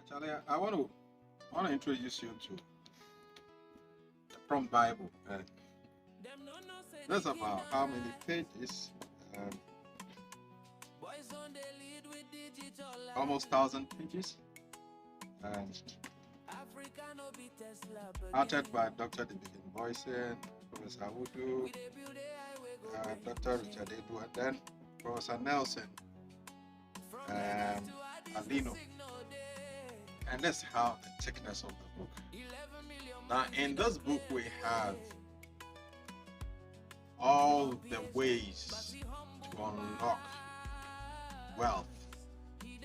Charlie, I want to introduce you to the Prompt Bible. That's about how many pages? Almost 1,000 pages. Authored by Dr. Boison, Professor Awudu, Dr. Richard Edu, and then Professor Nelson Alino. And that's how the thickness of the book. Now, in this book, we have all the ways to unlock wealth in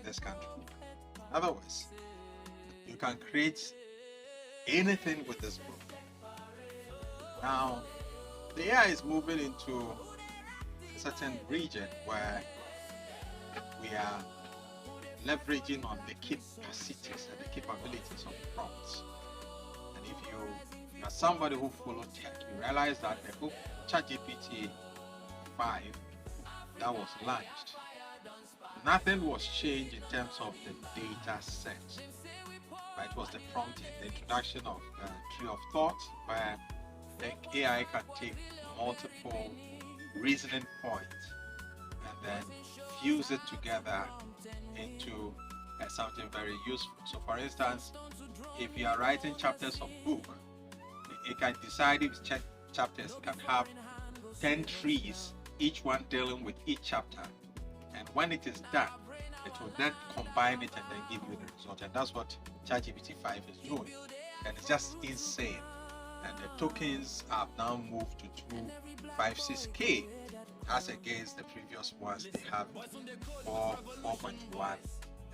this country. In other words, you can create anything with this book. Now, the AI is moving into a certain region where we are leveraging on the capacities and the capabilities of prompts. And if you are somebody who follows tech, you realize that the book ChatGPT 5 that was launched, nothing was changed in terms of the data set. But it was the prompting, the introduction of tree of thought, where the AI can take multiple reasoning points and then fuse it together into something very useful. So for instance, if you are writing chapters of book, it can decide if chapters can have 10 trees, each one dealing with each chapter. And when it is done, it will then combine it and then give you the result. And that's what ChatGPT 5 is doing. And it's just insane. And the tokens have now moved to 256K as against the previous ones. They have 4.1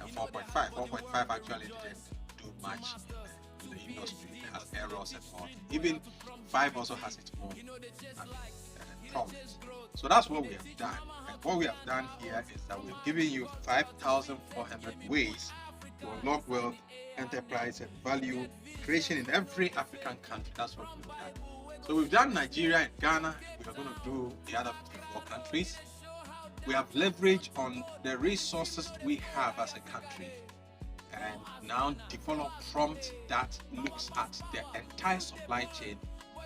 and 4.5. 4.5 actually didn't do much in the industry. It has errors and all. Even 5 also has its own problems. So that's what we have done. And what we have done here is that we've given you 5,400 ways to unlock wealth, enterprise, and value creation in every African country. That's what we've done. So we've done Nigeria and Ghana. We are going to do the other 54 countries. We have leveraged on the resources we have as a country and now develop prompt that looks at the entire supply chain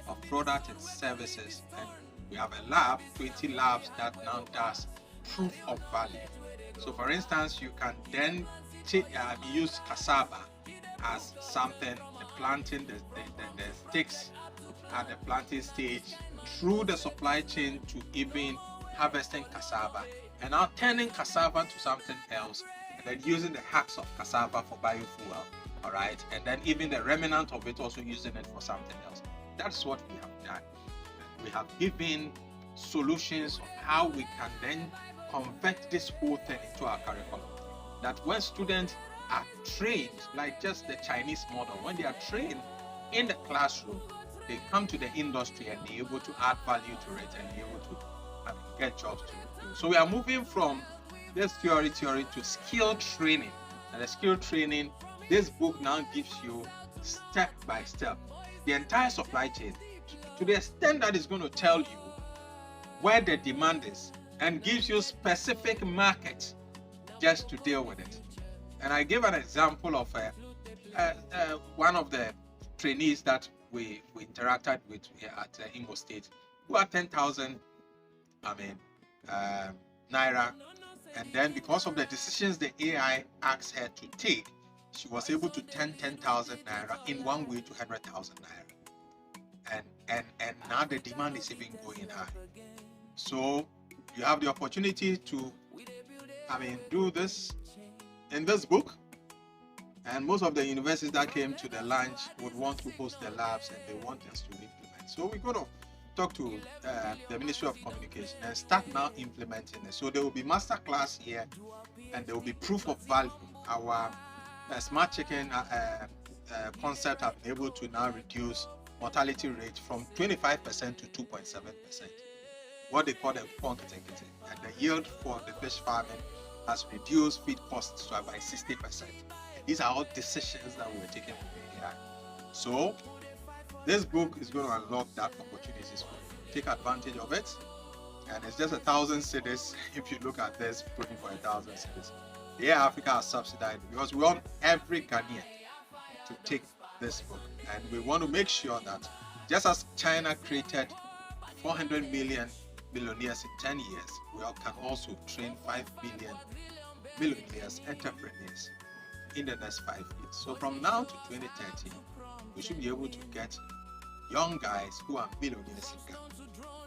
of product and services. And we have a lab, 20 labs, that now does proof of value. So for instance, you can then use cassava as something, the planting, the sticks at the planting stage, through the supply chain to even harvesting cassava, and now turning cassava to something else, and then using the husk of cassava for biofuel, all right, and then even the remnant of it also using it for something else. That's what we have done. We have given solutions of how we can then convert this whole thing into our curriculum. That when students are trained, like just the Chinese model, when they are trained in the classroom, they come to the industry and they're able to add value to it and be able to get jobs to do. So we are moving from this theory to skill training. And the skill training, this book now gives you step by step the entire supply chain to the extent that it's going to tell you where the demand is and gives you specific markets just to deal with it. And I gave an example of one of the trainees that we interacted with at Imo State, who had 10,000 naira, and then because of the decisions the AI asked her to take, she was able to turn 10,000 naira in one way to 100,000 naira, and now the demand is even going high. So you have the opportunity to do this in this book. And most of the universities that came to the launch would want to host the labs and they want us to implement. So we're going to talk to the Ministry of Communication and start now implementing it. So there will be master class here and there will be proof of value. Our smart chicken concept have been able to now reduce mortality rate from 25% to 2.7%. What they call the quantitative. And the yield for the fish farming has reduced feed costs by 60%. These are all decisions that we were taking with AI. So this book is going to unlock that opportunities for you. Take advantage of it. and it's just 1,000 cities. If you look at this, putting for 1,000 cities, yeah, Africa are subsidized because we want every Ghanaian to take this book, and we want to make sure that just as China created 400 million millionaires in 10 years, we can also train 5 million millionaires entrepreneurs in the next 5 years. So from now to 2030, we should be able to get young guys who are millionaires in Ghana,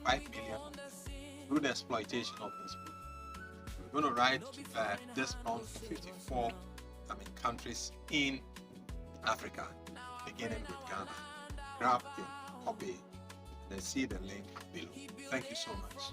5 million, through the exploitation of this book. We're going to write this month for 54 countries in Africa, beginning with Ghana. Grab your copy and see the link below. Thank you so much.